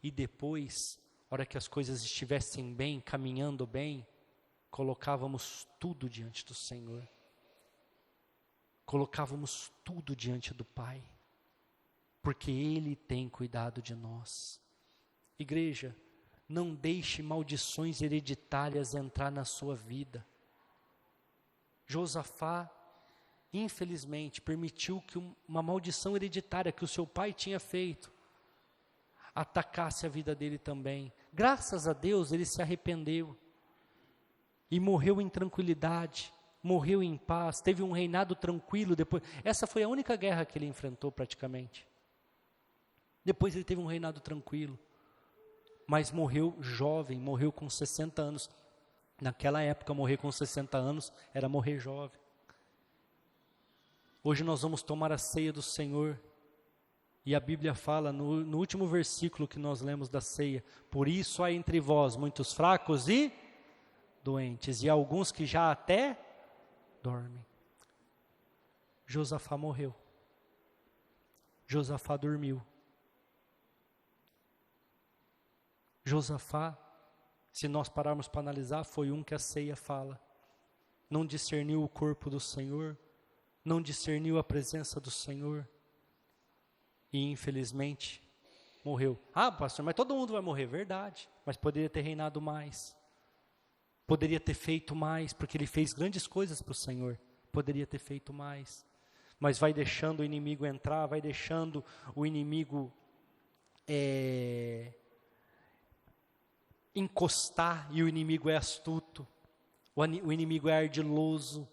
e depois, a hora que as coisas estivessem bem, caminhando bem, colocávamos tudo diante do Senhor. Colocávamos tudo diante do Pai, porque Ele tem cuidado de nós. Igreja, não deixe maldições hereditárias entrar na sua vida. Josafá, infelizmente, permitiu que uma maldição hereditária que o seu pai tinha feito, atacasse a vida dele também. Graças a Deus ele se arrependeu e morreu em tranquilidade, morreu em paz, teve um reinado tranquilo depois. Essa foi a única guerra que ele enfrentou praticamente. Depois ele teve um reinado tranquilo, mas morreu jovem, morreu com 60 anos. Naquela época, morrer com 60 anos era morrer jovem. Hoje nós vamos tomar a ceia do Senhor. E a Bíblia fala, no último versículo que nós lemos da ceia, por isso há entre vós muitos fracos e doentes, e alguns que já até dormem. Josafá morreu. Josafá dormiu. Josafá, se nós pararmos para analisar, foi um que a ceia fala. Não discerniu o corpo do Senhor, não discerniu a presença do Senhor. E infelizmente morreu. Ah, pastor, mas todo mundo vai morrer, verdade. Mas poderia ter reinado mais. Poderia ter feito mais, porque ele fez grandes coisas para o Senhor. Poderia ter feito mais. Mas vai deixando o inimigo entrar, vai deixando o inimigo encostar, e o inimigo é astuto. O inimigo é ardiloso.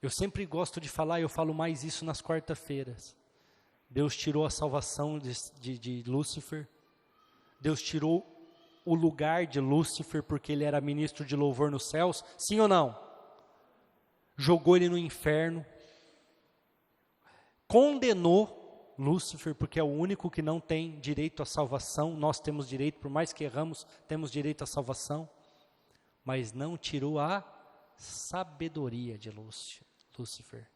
Eu sempre gosto de falar, eu falo mais isso nas quarta-feiras. Deus tirou a salvação de Lúcifer, Deus tirou o lugar de Lúcifer porque ele era ministro de louvor nos céus? Sim ou não? Jogou ele no inferno, condenou Lúcifer porque é o único que não tem direito à salvação. Nós temos direito, por mais que erramos, temos direito à salvação, mas não tirou a sabedoria de Lúcifer.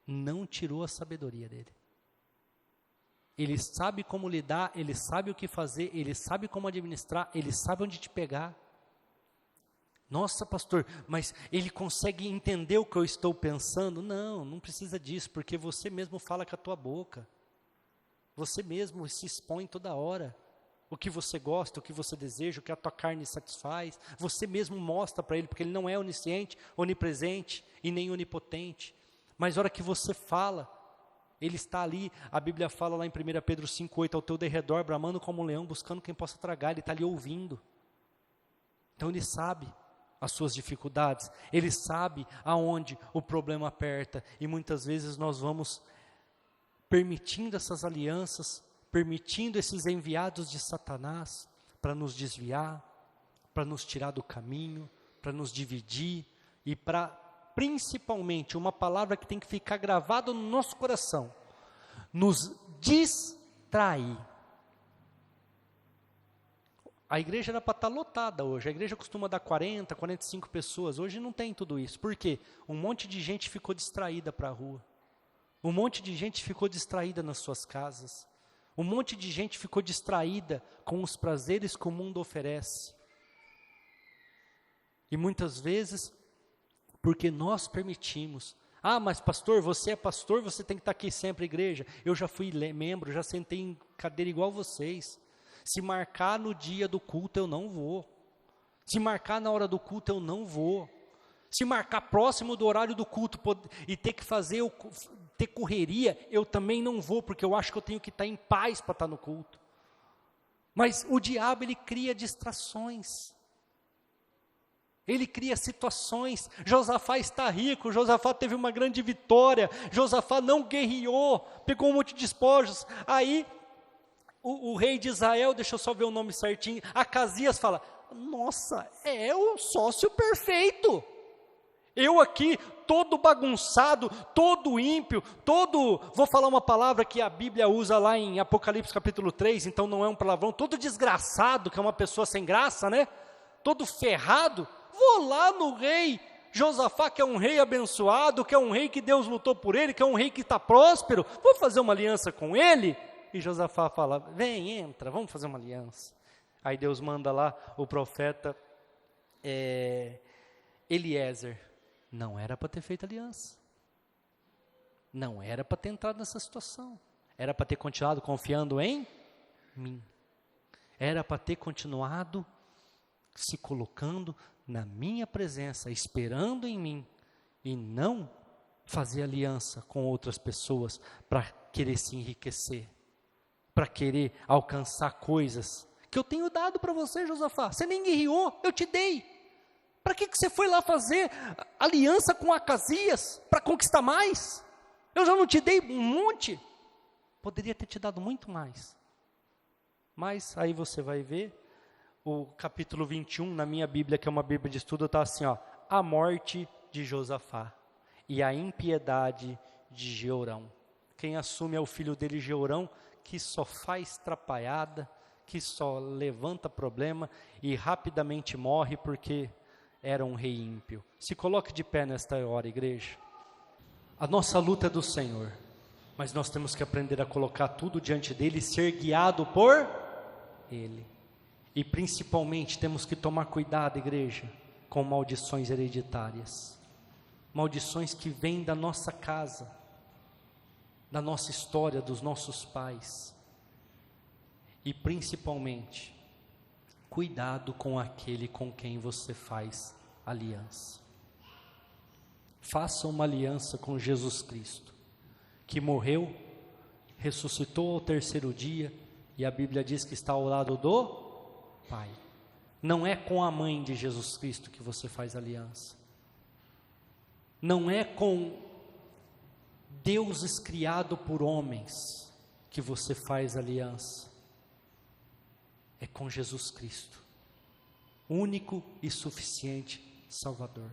Não tirou a sabedoria dele. Ele sabe como lidar, ele sabe o que fazer, ele sabe como administrar, ele sabe onde te pegar. Nossa, pastor, mas ele consegue entender o que eu estou pensando? Não, não precisa disso, porque você mesmo fala com a tua boca. Você mesmo se expõe toda hora. O que você gosta, o que você deseja, o que a tua carne satisfaz. Você mesmo mostra para ele, porque ele não é onisciente, onipresente e nem onipotente. Mas a hora que você fala, ele está ali, a Bíblia fala lá em 1 Pedro 5,8, ao teu derredor, bramando como um leão, buscando quem possa tragar, ele está ali ouvindo. Então ele sabe as suas dificuldades, ele sabe aonde o problema aperta, e muitas vezes nós vamos permitindo essas alianças, permitindo esses enviados de Satanás, para nos desviar, para nos tirar do caminho, para nos dividir, e para, principalmente, uma palavra que tem que ficar gravada no nosso coração, nos distrair. A igreja era para estar lotada hoje, a igreja costuma dar 40, 45 pessoas, hoje não tem tudo isso. Por quê? Um monte de gente ficou distraída para a rua, um monte de gente ficou distraída nas suas casas, um monte de gente ficou distraída com os prazeres que o mundo oferece. E muitas vezes, porque nós permitimos. Ah, mas pastor, você é pastor, você tem que estar aqui sempre, igreja. Eu já fui membro, já sentei em cadeira igual vocês. Se marcar no dia do culto, eu não vou. Se marcar na hora do culto, eu não vou. Se marcar próximo do horário do culto e ter que ter correria, eu também não vou, porque eu acho que eu tenho que estar em paz para estar no culto. Mas o diabo, ele cria distrações. Ele cria situações. Josafá está rico, Josafá teve uma grande vitória, Josafá não guerreou, pegou um monte de despojos. Aí, o rei de Israel, deixa eu só ver o nome certinho, Acasias fala, nossa, é o sócio perfeito. Eu aqui, todo bagunçado, todo ímpio, vou falar uma palavra que a Bíblia usa lá em Apocalipse capítulo 3, então não é um palavrão, todo desgraçado, que é uma pessoa sem graça, né? Todo ferrado, vou lá no rei Josafá, que é um rei abençoado, que é um rei que Deus lutou por ele, que é um rei que está próspero, vou fazer uma aliança com ele. E Josafá fala, vem, entra, vamos fazer uma aliança. Aí Deus manda lá o profeta Eliezer. Não era para ter feito aliança. Não era para ter entrado nessa situação. Era para ter continuado confiando em mim. Era para ter continuado se colocando na minha presença, esperando em mim, e não fazer aliança com outras pessoas para querer se enriquecer, para querer alcançar coisas que eu tenho dado para você, Josafá. Você nem guerreou, eu te dei. Para que você foi lá fazer aliança com Acasias? Para conquistar mais? Eu já não te dei um monte? Poderia ter te dado muito mais. Mas aí você vai ver, o capítulo 21, na minha Bíblia, que é uma Bíblia de estudo, está assim, ó, a morte de Josafá e a impiedade de Jeorão. Quem assume é o filho dele, Jeorão, que só faz trapalhada, que só levanta problema e rapidamente morre porque era um rei ímpio. Se coloque de pé nesta hora, igreja. A nossa luta é do Senhor, mas nós temos que aprender a colocar tudo diante dele e ser guiado por ele. E principalmente temos que tomar cuidado, igreja, com maldições hereditárias. Maldições que vêm da nossa casa, da nossa história, dos nossos pais. E principalmente, cuidado com aquele com quem você faz aliança. Faça uma aliança com Jesus Cristo, que morreu, ressuscitou ao terceiro dia, e a Bíblia diz que está ao lado do Pai. Não é com a mãe de Jesus Cristo que você faz aliança. Não é com deuses criados por homens que você faz aliança. é com Jesus Cristo, único e suficiente Salvador.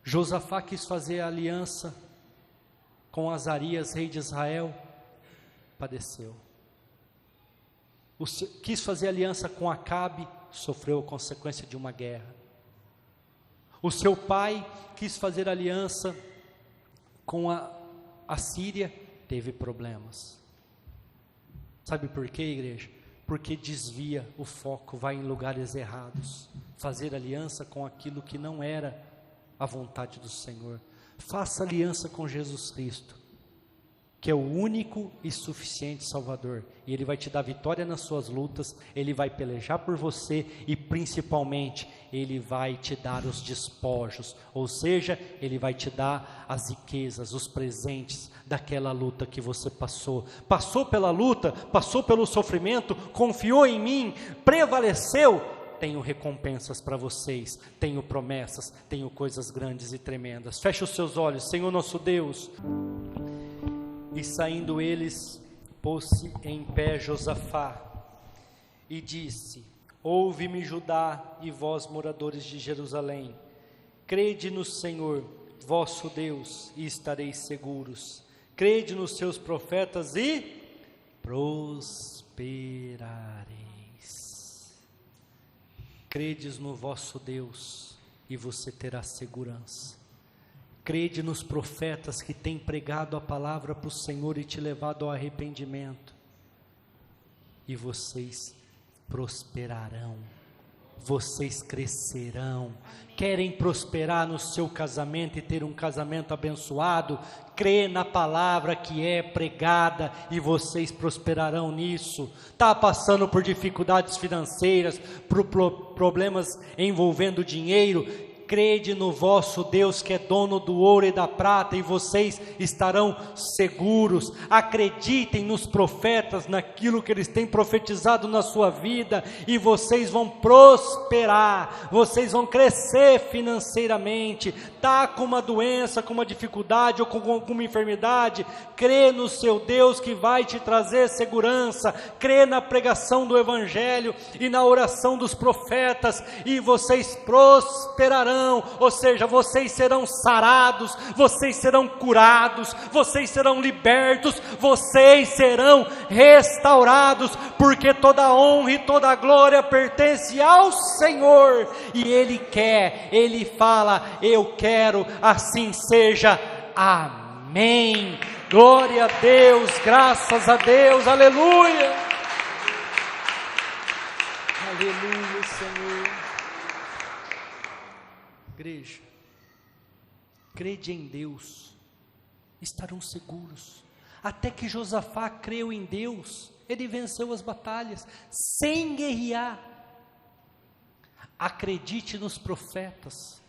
Josafá quis fazer aliança com Azarias, rei de Israel, padeceu. Quis fazer aliança com Acabe, sofreu a consequência de uma guerra. O seu pai quis fazer aliança com a Síria, teve problemas. Sabe por quê, igreja? Porque desvia o foco, vai em lugares errados. Fazer aliança com aquilo que não era a vontade do Senhor. Faça aliança com Jesus Cristo, que é o único e suficiente Salvador, e Ele vai te dar vitória nas suas lutas, Ele vai pelejar por você, e principalmente, Ele vai te dar os despojos, ou seja, Ele vai te dar as riquezas, os presentes daquela luta que você passou pela luta, passou pelo sofrimento, confiou em mim, prevaleceu. Tenho recompensas para vocês, tenho promessas, tenho coisas grandes e tremendas. Feche os seus olhos, Senhor nosso Deus. E saindo eles, pôs-se em pé Josafá, e disse: ouve-me, Judá, e vós, moradores de Jerusalém, crede no Senhor, vosso Deus, e estareis seguros. Crede nos seus profetas e prosperareis. Credes no vosso Deus e você terá segurança. Crede nos profetas que têm pregado a palavra para o Senhor e te levado ao arrependimento, e vocês prosperarão, vocês crescerão. Querem prosperar no seu casamento e ter um casamento abençoado? Crê na palavra que é pregada e vocês prosperarão nisso. Está passando por dificuldades financeiras, por problemas envolvendo dinheiro? Crede no vosso Deus que é dono do ouro e da prata, e vocês estarão seguros. Acreditem nos profetas, naquilo que eles têm profetizado na sua vida, e vocês vão prosperar, vocês vão crescer financeiramente. Está com uma doença, com uma dificuldade ou com alguma enfermidade? Crê no seu Deus que vai te trazer segurança. Crê na pregação do Evangelho e na oração dos profetas, e vocês prosperarão. Ou seja, vocês serão sarados, vocês serão curados, vocês serão libertos, vocês serão restaurados, porque toda a honra e toda a glória pertence ao Senhor, e Ele quer, Ele fala: eu quero, assim seja, amém. Glória a Deus, graças a Deus, aleluia, aleluia, Senhor. Igreja, crede em Deus, estarão seguros. Até que Josafá creu em Deus, ele venceu as batalhas, sem guerrear. Acredite nos profetas.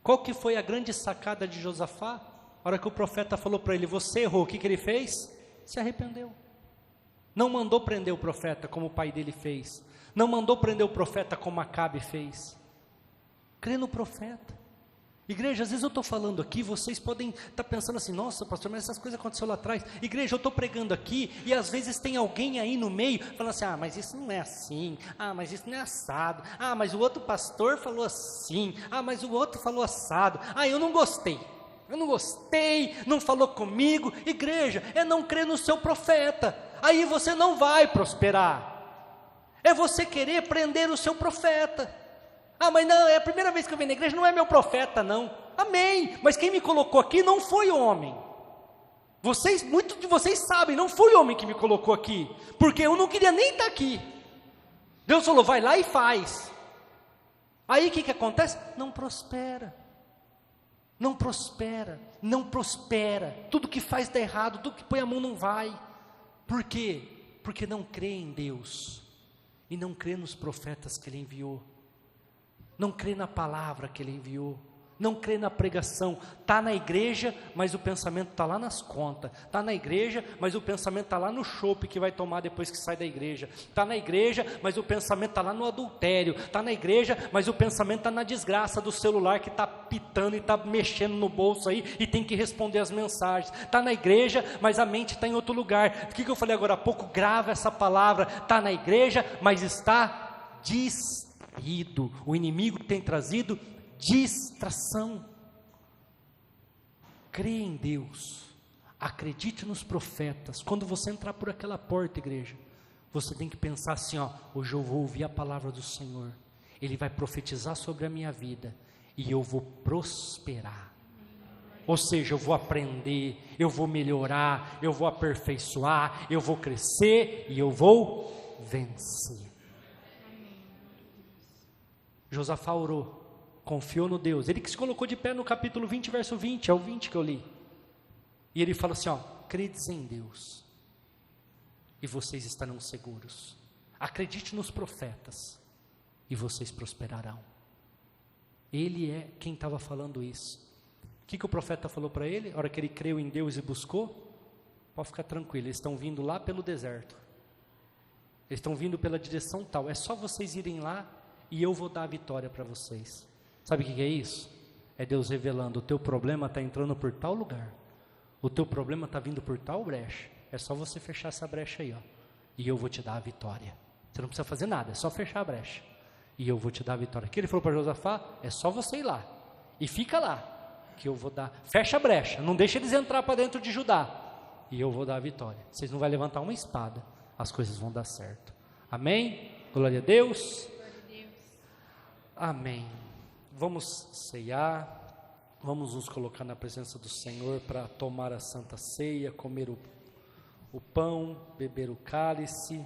Qual que foi a grande sacada de Josafá? A hora que o profeta falou para ele: você errou, o que ele fez? Se arrependeu. Não mandou prender o profeta como o pai dele fez, não mandou prender o profeta como Acabe fez. Crê no profeta. Igreja, às vezes eu estou falando aqui, vocês podem estar pensando assim: nossa pastor, mas essas coisas aconteceram lá atrás. Igreja, eu estou pregando aqui, e às vezes tem alguém aí no meio, falando assim: ah, mas isso não é assim, ah, mas isso não é assado, ah, mas o outro pastor falou assim, ah, mas o outro falou assado, ah, eu não gostei, não falou comigo. Igreja, é não crer no seu profeta, aí você não vai prosperar. É você querer prender o seu profeta. Ah, mas não, é a primeira vez que eu venho na igreja, não é meu profeta não. Amém, mas quem me colocou aqui não foi homem. Muitos de vocês sabem, não foi homem que me colocou aqui, porque eu não queria nem estar aqui. Deus falou: vai lá e faz. Aí o que acontece? Não prospera. Não prospera, não prospera. Tudo que faz dá errado, tudo que põe a mão não vai. Por quê? Porque não crê em Deus, e não crê nos profetas que Ele enviou, não crê na palavra que Ele enviou, Não crê na pregação, está na igreja, mas o pensamento está lá nas contas, está na igreja, mas o pensamento está lá no chopp que vai tomar depois que sai da igreja, está na igreja, mas o pensamento está lá no adultério, está na igreja, mas o pensamento está na desgraça do celular que está pitando e está mexendo no bolso aí e tem que responder as mensagens, está na igreja, mas a mente está em outro lugar. O que eu falei agora há pouco? Grava essa palavra, está na igreja, mas está distraído. O inimigo tem trazido distração. Crê em Deus, acredite nos profetas. Quando você entrar por aquela porta, igreja, você tem que pensar assim, ó, hoje eu vou ouvir a palavra do Senhor, Ele vai profetizar sobre a minha vida, e eu vou prosperar, ou seja, eu vou aprender, eu vou melhorar, eu vou aperfeiçoar, eu vou crescer, e eu vou vencer. Josafá orou, confiou no Deus, ele que se colocou de pé no capítulo 20, verso 20, é o 20 que eu li, e ele fala assim, ó, credes em Deus, e vocês estarão seguros, acredite nos profetas, e vocês prosperarão. Ele é quem estava falando isso. O que o profeta falou para ele, a hora que ele creu em Deus e buscou? Pode ficar tranquilo, eles estão vindo lá pelo deserto, eles estão vindo pela direção tal, é só vocês irem lá, e eu vou dar a vitória para vocês. Sabe o que é isso? É Deus revelando, o teu problema está entrando por tal lugar, o teu problema está vindo por tal brecha, é só você fechar essa brecha aí, ó, e eu vou te dar a vitória. Você não precisa fazer nada, é só fechar a brecha, e eu vou te dar a vitória. O que ele falou para Josafá? É só você ir lá, e fica lá, que eu vou dar, fecha a brecha, não deixa eles entrar para dentro de Judá, e eu vou dar a vitória. Vocês não vão levantar uma espada, as coisas vão dar certo. Amém? Glória a Deus. Amém. Vamos ceiar, vamos nos colocar na presença do Senhor para tomar a Santa Ceia, comer o pão, beber o cálice.